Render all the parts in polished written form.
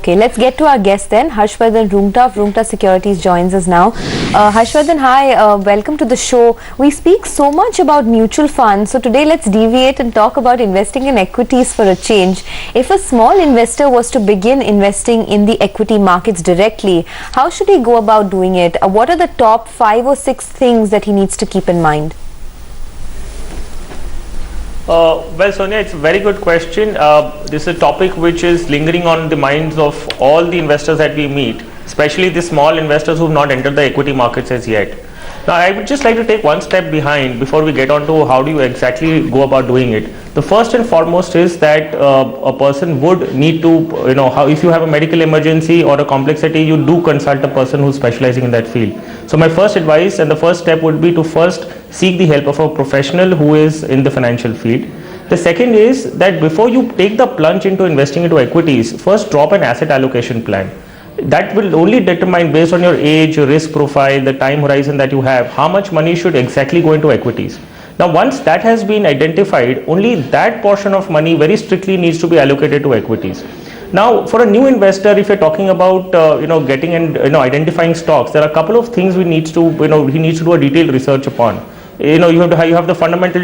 Okay, let's get to our guest then. Harshvardhan Rungta of Rungta Securities joins us now. Harshvardhan, hi, welcome to the show. We speak so much about mutual funds, so today let's deviate and talk about investing in equities for a change. If a small investor was to begin investing in the equity markets directly, how should he go about doing it? What are the top 5 or 6 things that he needs to keep in mind? Well, Sonia, it's a very good question. This is a topic which is lingering on the minds of all the investors that we meet, especially the small investors who have not entered the equity markets as yet. Now, I would just like to take one step behind before we get on to how do you exactly go about doing it. The first and foremost is that a person would need to, if you have a medical emergency or a complexity, you do consult a person who's specializing in that field. So my first advice and the first step would be to first seek the help of a professional who is in the financial field. The second is that before you take the plunge into investing into equities, first drop an asset allocation plan. That will only determine, based on your age, your risk profile, the time horizon that you have, how much money should exactly go into equities. Now, once that has been identified, only that portion of money very strictly needs to be allocated to equities. Now, for a new investor, if you're talking about getting and identifying stocks, there are a couple of things he needs to do a detailed research upon. You have the fundamental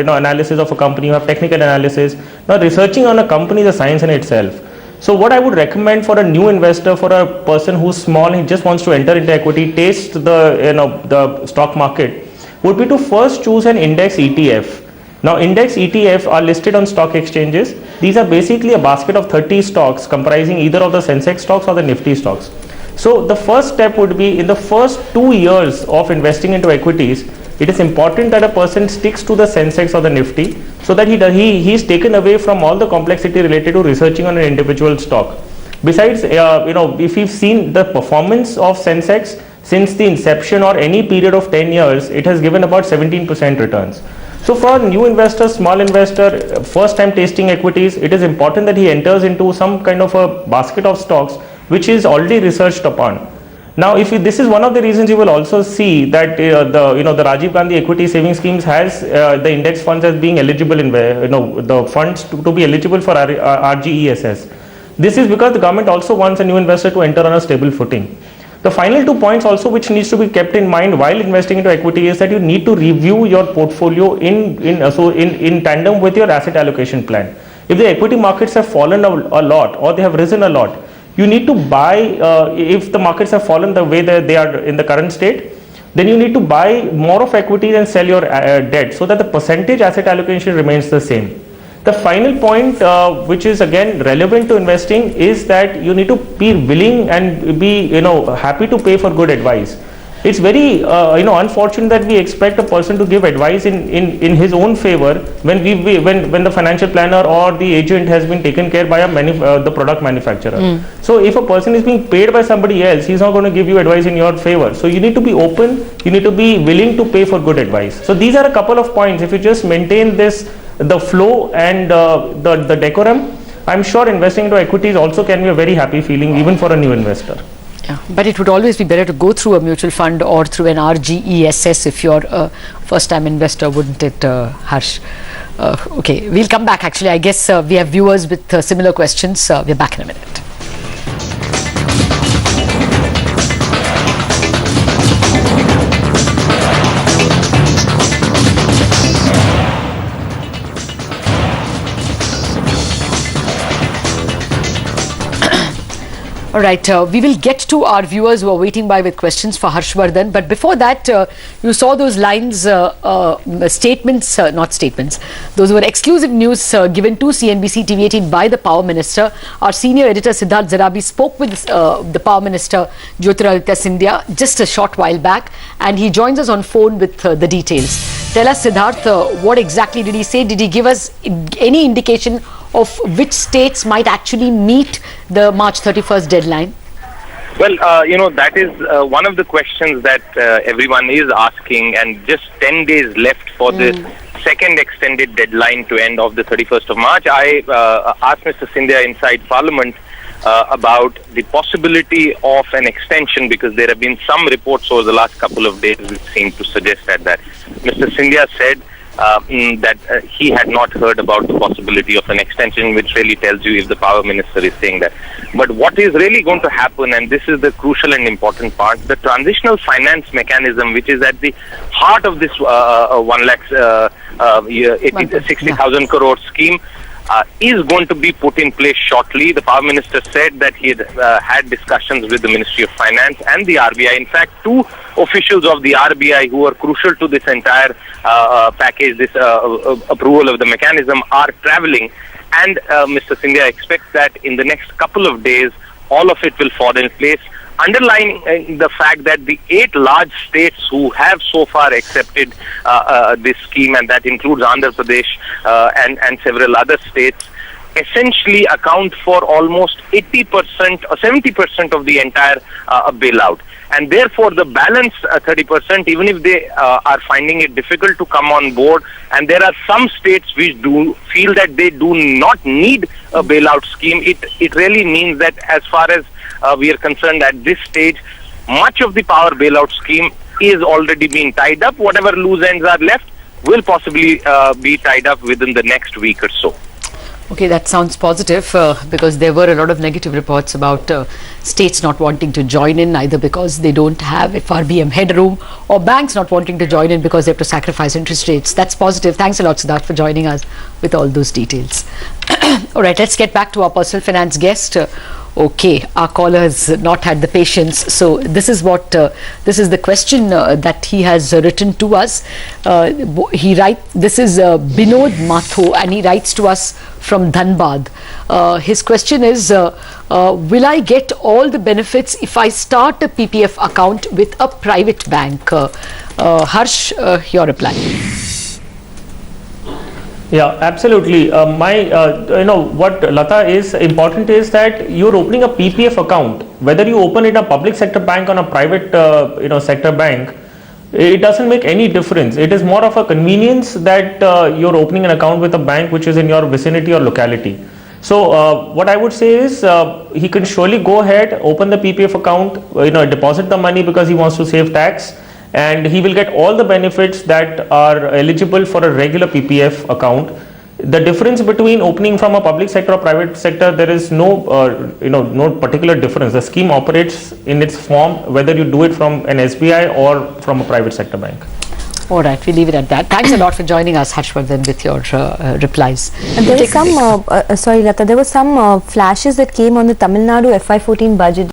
analysis of a company, you have technical analysis. Now, researching on a company is a science in itself. So what I would recommend for a new investor, for a person who's small, he just wants to enter into equity, taste the stock market, would be to first choose an index ETF. Now, index ETF are listed on stock exchanges. These are basically a basket of 30 stocks comprising either of the Sensex stocks or the Nifty stocks. So the first step would be, in the first 2 years of investing into equities, it is important that a person sticks to the Sensex or the Nifty, so that he is taken away from all the complexity related to researching on an individual stock. Besides, if you've seen the performance of Sensex since the inception or any period of 10 years, it has given about 17% returns. So for a new investor, small investor, first time tasting equities, it is important that he enters into some kind of a basket of stocks which is already researched upon. Now, this is one of the reasons you will also see that the Rajiv Gandhi Equity Saving Schemes has the index funds as being eligible in the funds to be eligible for RGESS. This is because the government also wants a new investor to enter on a stable footing. The final 2 points also which needs to be kept in mind while investing into equity is that you need to review your portfolio in tandem with your asset allocation plan. If the equity markets have fallen a lot or they have risen a lot, you need to buy, if the markets have fallen the way that they are in the current state, then you need to buy more of equities and sell your debt, so that the percentage asset allocation remains the same. The final point, which is again relevant to investing, is that you need to be willing and be happy to pay for good advice. It's very unfortunate that we expect a person to give advice in his own favor when the financial planner or the agent has been taken care by the product manufacturer. So if a person is being paid by somebody else, he's not going to give you advice in your favor. So you need to be open, you need to be willing to pay for good advice. So these are a couple of points. If you just maintain the flow and the decorum, I'm sure investing into equities also can be a very happy feeling even for a new investor. Yeah, but it would always be better to go through a mutual fund or through an RGESS if you're a first-time investor, wouldn't it, Harsh? Okay, we'll come back. Actually, I guess we have viewers with similar questions. We're back in a minute. All right, we will get to our viewers who are waiting by with questions for Harshvardhan. But before that, you saw those lines, not statements. Those were exclusive news given to CNBC TV18 by the Power Minister. Our senior editor Siddharth Zarabi spoke with the Power Minister Jyotiraditya Scindia just a short while back, and he joins us on phone with the details. Tell us, Siddharth, what exactly did he say? Did he give us any indication of which states might actually meet the March 31st deadline? Well, that is one of the questions that everyone is asking, and just 10 days left for the second extended deadline to end of the 31st of March. I asked Mr. Scindia inside Parliament about the possibility of an extension, because there have been some reports over the last couple of days which seem to suggest that. Mr. Scindia said that he had not heard about the possibility of an extension, which really tells you if the power minister is saying that. But what is really going to happen, and this is the crucial and important part, the transitional finance mechanism, which is at the heart of this 60,000 crore scheme, is going to be put in place shortly. The Power Minister said that he had discussions with the Ministry of Finance and the RBI. In fact, two officials of the RBI who are crucial to this entire package, this approval of the mechanism, are travelling. And Mr. Scindia expects that in the next couple of days, all of it will fall in place, underlining the fact that the 8 large states who have so far accepted this scheme, and that includes Andhra Pradesh and several other states, essentially account for almost 80% or 70% of the entire bailout. And therefore, the balance 30%, even if they are finding it difficult to come on board, and there are some states which do feel that they do not need a bailout scheme, it really means that as far as we are concerned at this stage, much of the power bailout scheme is already being tied up. Whatever loose ends are left will possibly be tied up within the next week or so. Okay, that sounds positive because there were a lot of negative reports about states not wanting to join in, either because they don't have FRBM headroom or banks not wanting to join in because they have to sacrifice interest rates. That's positive. Thanks a lot, Siddharth, for joining us with all those details. All right, let's get back to our personal finance guest. Okay, our caller has not had the patience, so this is what this is the question that he has written to us. This is Binod Matho, and he writes to us from Dhanbad. His question is, will I get all the benefits if I start a PPF account with a private bank? Harsh, your reply. Yeah, absolutely. What Lata is important is that you're opening a PPF account, whether you open it in a public sector bank or a private, sector bank, it doesn't make any difference. It is more of a convenience that you're opening an account with a bank which is in your vicinity or locality. So what I would say is he can surely go ahead, open the PPF account, deposit the money because he wants to save tax, and he will get all the benefits that are eligible for a regular PPF account. The difference between opening from a public sector or private sector, there is no particular difference. The scheme operates in its form whether you do it from an SBI or from a private sector bank. All right, we leave it at that. Thanks a lot for joining us, Harshvardhan, with your replies. And there was some, sorry Lata, there were some flashes that came on the Tamil Nadu FY14 budget.